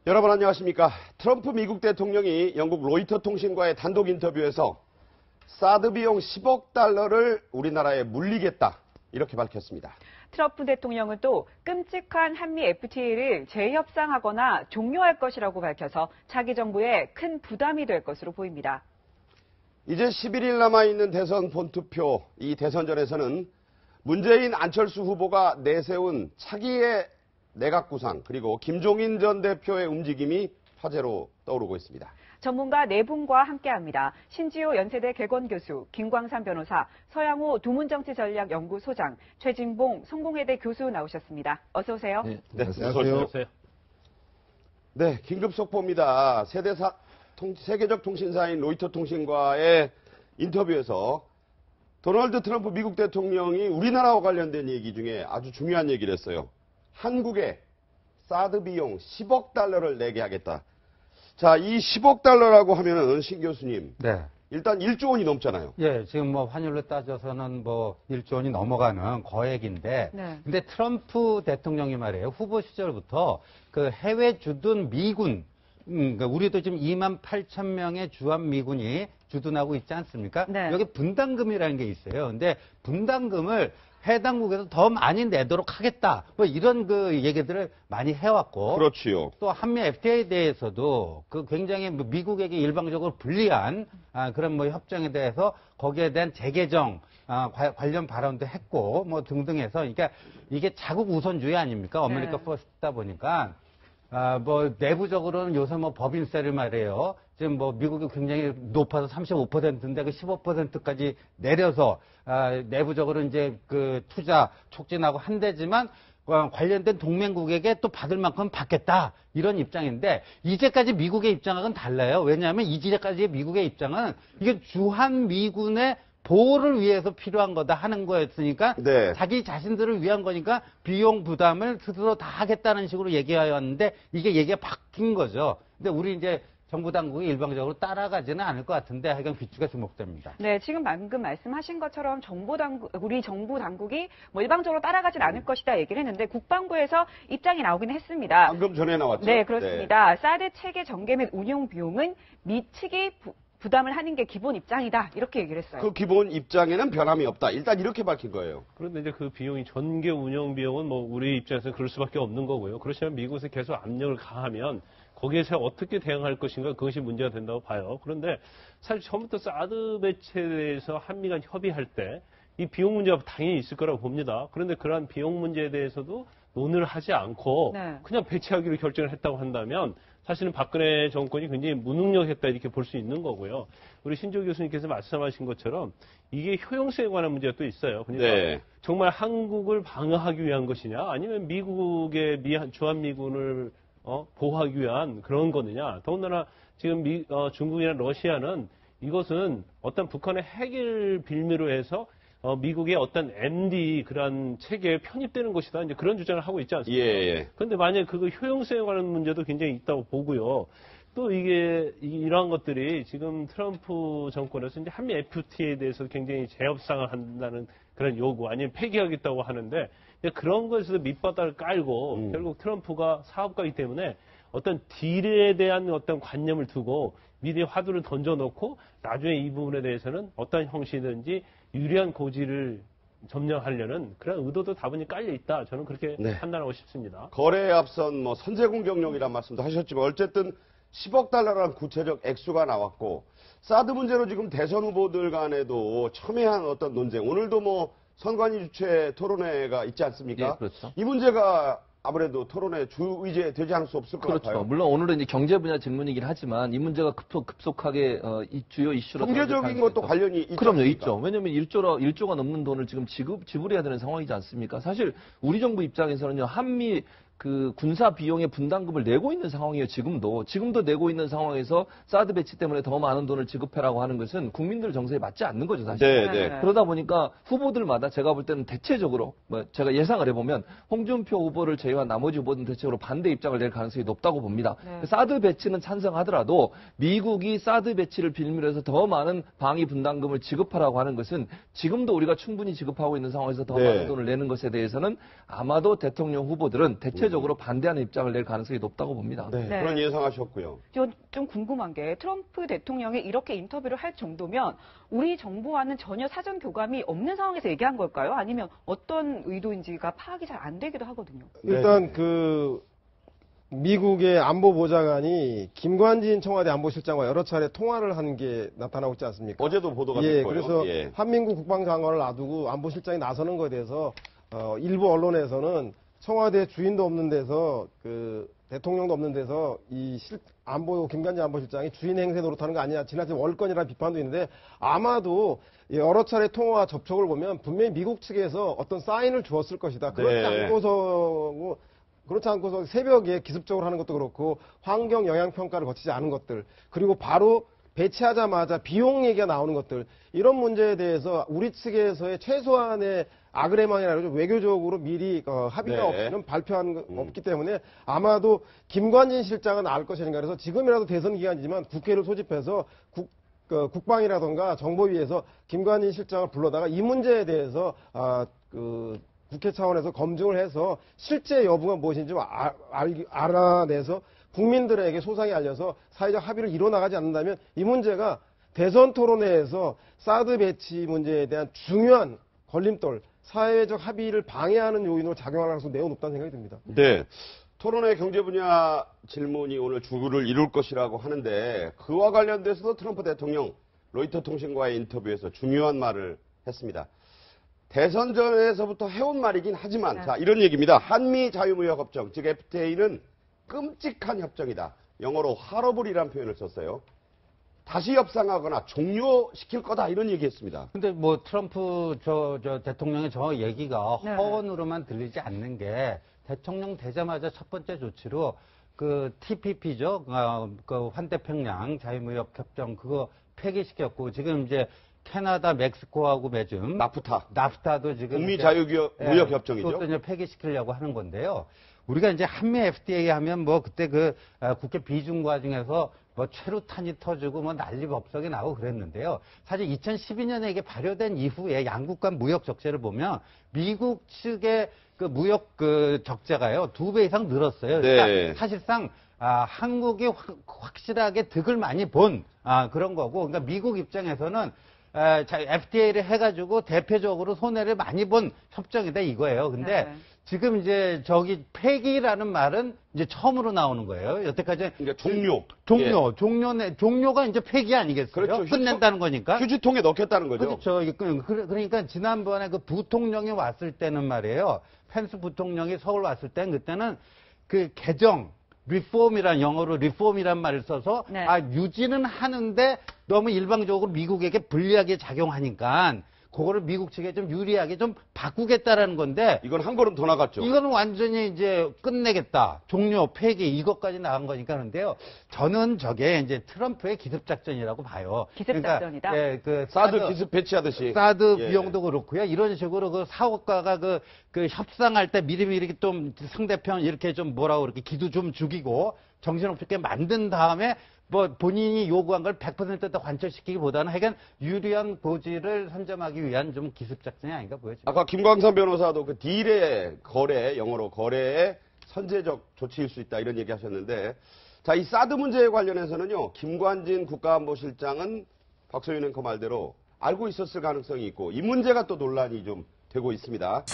여러분 안녕하십니까. 트럼프 미국 대통령이 영국 로이터 통신과의 단독 인터뷰에서 사드 비용 10억 달러를 우리나라에 물리겠다 이렇게 밝혔습니다. 트럼프 대통령은 또 끔찍한 한미 FTA를 재협상하거나 종료할 것이라고 밝혀서 차기 정부에 큰 부담이 될 것으로 보입니다. 이제 11일 남아있는 대선 본투표, 이 대선전에서는 문재인 안철수 후보가 내세운 차기의 내각 구상 그리고 김종인 전 대표의 움직임이 화제로 떠오르고 있습니다. 전문가 네 분과 함께합니다. 신지호 연세대 개건교수, 김광삼 변호사, 서양호 두문정치전략연구소장, 최진봉 성공회대 교수 나오셨습니다. 어서 오세요. 네, 안녕하세요. 네, 긴급 속보입니다. 세계적 통신사인 로이터 통신과의 인터뷰에서 도널드 트럼프 미국 대통령이 우리나라와 관련된 얘기 중에 아주 중요한 얘기를 했어요. 한국에 사드 비용 10억 달러를 내게 하겠다. 자, 이 10억 달러라고 하면은 신 교수님. 네. 일단 1조 원이 넘잖아요. 예, 지금 뭐 환율로 따져서는 뭐 1조 원이 넘어가는 거액인데. 네. 근데 트럼프 대통령이 말이에요. 후보 시절부터 그 해외 주둔 미군, 그러니까 우리도 지금 28,000명의 주한 미군이 주둔하고 있지 않습니까? 네. 여기 분담금이라는 게 있어요. 근데 분담금을 해당국에서 더 많이 내도록 하겠다. 뭐 이런 그 얘기들을 많이 해왔고. 그렇지요. 또 한미 FTA에 대해서도 그 굉장히 미국에게 일방적으로 불리한 그런 뭐 협정에 대해서 거기에 대한 재개정 관련 발언도 했고 뭐 등등해서 그러니까 이게 자국 우선주의 아닙니까? 어메리카 네. 퍼스트다 보니까 뭐 내부적으로는 요새 뭐 법인세를 말이에요. 지금 뭐 미국이 굉장히 높아서 35%인데 그 15%까지 내려서 내부적으로 이제 그 투자 촉진하고 한대지만 관련된 동맹국에게 또 받을 만큼 받겠다 이런 입장인데 이제까지 미국의 입장하고는 달라요. 왜냐하면 이제까지의 미국의 입장은 이게 주한 미군의 보호를 위해서 필요한 거다 하는 거였으니까 네. 자기 자신들을 위한 거니까 비용 부담을 스스로 다 하겠다는 식으로 얘기해왔는데 이게 얘기가 바뀐 거죠. 근데 우리 이제 정부 당국이 일방적으로 따라가지는 않을 것 같은데 하여간 귀추가 주목됩니다. 네, 지금 방금 말씀하신 것처럼 우리 정부 당국이 뭐 일방적으로 따라가진 않을 것이다 얘기를 했는데 국방부에서 입장이 나오긴 했습니다. 방금 전에 나왔죠. 네, 그렇습니다. 사드 체계 전개 및 운용 비용은 미 측이 부담을 하는 게 기본 입장이다 이렇게 얘기를 했어요. 그 기본 입장에는 변함이 없다. 일단 이렇게 밝힌 거예요. 그런데 이제 그 비용이 전개 운영 비용은 뭐 우리 입장에서 그럴 수밖에 없는 거고요. 그렇지만 미국에서 계속 압력을 가하면 거기에서 어떻게 대응할 것인가 그것이 문제가 된다고 봐요. 그런데 사실 처음부터 사드 배치에 대해서 한미가 협의할 때 이 비용 문제가 당연히 있을 거라고 봅니다. 그런데 그러한 비용 문제에 대해서도 논의를 하지 않고 네. 그냥 배치하기로 결정을 했다고 한다면 사실은 박근혜 정권이 굉장히 무능력했다 이렇게 볼 수 있는 거고요. 우리 신조 교수님께서 말씀하신 것처럼 이게 효용성에 관한 문제가 또 있어요. 그러니까 네. 정말 한국을 방어하기 위한 것이냐 아니면 미국의 주한미군을 보호하기 위한 그런 거느냐. 더군다나 지금 중국이나 러시아는 이것은 어떤 북한의 핵을 빌미로 해서 미국의 어떤 MD 그런 체계에 편입되는 것이다. 이제 그런 주장을 하고 있지 않습니까? 예. 그런데 만약에 그 효용성에 관한 문제도 굉장히 있다고 보고요. 또 이게 이러한 것들이 지금 트럼프 정권에서 이제 한미 FTA에 대해서 굉장히 재협상을 한다는 그런 요구 아니면 폐기하겠다고 하는데 그런 것에서 밑바닥을 깔고 결국 트럼프가 사업가이기 때문에 어떤 딜에 대한 어떤 관념을 두고 미리 화두를 던져놓고 나중에 이 부분에 대해서는 어떤 형식이든지 유리한 고지를 점령하려는 그런 의도도 다분히 깔려 있다. 저는 그렇게 네. 판단하고 싶습니다. 거래에 앞선 뭐 선제 공격용이란 말씀도 하셨지만 어쨌든 10억 달러라는 구체적 액수가 나왔고 사드 문제로 지금 대선 후보들 간에도 첨예한 어떤 논쟁. 오늘도 뭐 선관위 주최 토론회가 있지 않습니까? 예, 그렇죠. 이 문제가 아무래도 토론의 주 의제 되지 않을 수 없을 것 그렇죠. 같아요. 물론 오늘은 이제 경제 분야 질문이긴 하지만 이 문제가 급속하게 이 주요 이슈로 경제적인 것도 관련이 있죠. 그럼요, 있죠. 왜냐하면 1조가 넘는 돈을 지금 지불해야 되는 상황이지 않습니까? 사실 우리 정부 입장에서는요, 한미 그 군사 비용의 분담금을 내고 있는 상황이에요. 지금도 내고 있는 상황에서 사드 배치 때문에 더 많은 돈을 지급해라고 하는 것은 국민들 정서에 맞지 않는 거죠, 사실. 네. 그러다 보니까 후보들마다 제가 볼 때는 대체적으로 제가 예상을 해보면 홍준표 후보를 제외한 나머지 후보들은 대체적으로 반대 입장을 낼 가능성이 높다고 봅니다. 네. 사드 배치는 찬성하더라도 미국이 사드 배치를 빌미로 해서 더 많은 방위 분담금을 지급하라고 하는 것은 지금도 우리가 충분히 지급하고 있는 상황에서 더 네. 많은 돈을 내는 것에 대해서는 아마도 대통령 후보들은 대체적으로 전체적으로 반대하는 입장을 낼 가능성이 높다고 봅니다. 네, 네. 그런 예상하셨고요. 좀 궁금한 게 트럼프 대통령이 이렇게 인터뷰를 할 정도면 우리 정부와는 전혀 사전 교감이 없는 상황에서 얘기한 걸까요? 아니면 어떤 의도인지가 파악이 잘 안 되기도 하거든요. 일단 미국의 안보보좌관이 김관진 청와대 안보실장과 여러 차례 통화를 한 게 나타나고 있지 않습니까? 어제도 보도가 예, 됐고요. 그래서 예. 한민국 국방장관을 놔두고 안보실장이 나서는 것에 대해서 일부 언론에서는 청와대 주인도 없는 데서 대통령도 없는 데서 김관진 안보실장이 주인 행세 노릇하는 거 아니냐, 지나친 월권이라는 비판도 있는데 아마도 여러 차례 통화와 접촉을 보면 분명히 미국 측에서 어떤 사인을 주었을 것이다. 그렇지 않고서 새벽에 기습적으로 하는 것도 그렇고 환경 영향 평가를 거치지 않은 것들, 그리고 바로 배치하자마자 비용 얘기가 나오는 것들, 이런 문제에 대해서 우리 측에서의 최소한의 아그레망이라고 외교적으로 미리 합의가 네. 없이는 발표하는 거 없기 때문에 아마도 김관진 실장은 알 것이니까, 그래서 지금이라도 대선 기간이지만 국회를 소집해서 국방이라던가 정보위에서 김관진 실장을 불러다가 이 문제에 대해서 국회 차원에서 검증을 해서 실제 여부가 무엇인지 좀 알아내서 국민들에게 소상히 알려서 사회적 합의를 이뤄나가지 않는다면 이 문제가 대선 토론회에서 사드 배치 문제에 대한 중요한 걸림돌, 사회적 합의를 방해하는 요인으로 작용할 가능성이 매우 높다는 생각이 듭니다. 네. 토론회 경제 분야 질문이 오늘 주를 이룰 것이라고 하는데 그와 관련돼서도 트럼프 대통령 로이터 통신과의 인터뷰에서 중요한 말을 했습니다. 대선 전에서부터 해온 말이긴 하지만 네. 자 이런 얘기입니다. 한미 자유무역협정 즉 FTA는 끔찍한 협정이다. 영어로 하러블이라는 표현을 썼어요. 다시 협상하거나 종료시킬 거다 이런 얘기했습니다. 근데 뭐 트럼프 대통령의 저 얘기가 네. 허언으로만 들리지 않는 게 대통령 되자마자 첫 번째 조치로 TPP죠. 환태평양 자유무역협정 그거 폐기시켰고 지금 이제 캐나다, 멕시코하고 맺은 나프타도 지금 북미 자유무역협정이죠. 그것도 이제 폐기시키려고 하는 건데요. 우리가 이제 한미 FTA 하면 뭐 그때 국회 비중 과정에서 뭐 최루탄이 터지고 뭐 난리 법석이 나오고 그랬는데요. 사실 2012년에 이게 발효된 이후에 양국 간 무역 적자를 보면 미국 측의 무역 적자가요 2배 이상 늘었어요. 네. 그러니까 사실상 한국이 확실하게 득을 많이 본 그런 거고, 그러니까 미국 입장에서는 FTA를 해가지고 대표적으로 손해를 많이 본 협정이다 이거예요. 근데 네. 지금 이제 폐기라는 말은 이제 처음으로 나오는 거예요. 여태까지 그러니까 종료. 종료가 이제 폐기 아니겠어요? 그렇죠. 끝낸다는 거니까. 휴지통에 넣겠다는 거죠. 그렇죠. 그러니까 지난번에 부통령이 왔을 때는 말이에요. 펜스 부통령이 서울 왔을 때 그때는 개정 리폼이란 영어로 리폼이란 말을 써서 네. 유지는 하는데 너무 일방적으로 미국에게 불리하게 작용하니까 그거를 미국 측에 좀 유리하게 좀 바꾸겠다라는 건데 이건 한 걸음 더 나갔죠. 이거는 완전히 이제 끝내겠다. 종료, 폐기 이것까지 나간 거니까 그런데요. 저는 저게 이제 트럼프의 기습작전이라고 봐요. 기습작전이다? 그러니까, 사드 기습 배치하듯이. 사드 예. 비용도 그렇고요. 이런 식으로 사업가가 협상할 때 미리미리 좀 상대편 이렇게 좀 이렇게 기도 좀 죽이고 정신없게 만든 다음에 본인이 요구한 걸 100% 관철시키기보다는 하여간 유리한 고지를 선점하기 위한 좀 기습작전이 아닌가 보여집니다. 아까 김광선 변호사도 딜의 영어로 거래의 선제적 조치일 수 있다 이런 얘기 하셨는데, 자, 이 사드 문제에 관련해서는요, 김관진 국가안보실장은 박소윤 앵커 말대로 알고 있었을 가능성이 있고, 이 문제가 또 논란이 좀 되고 있습니다.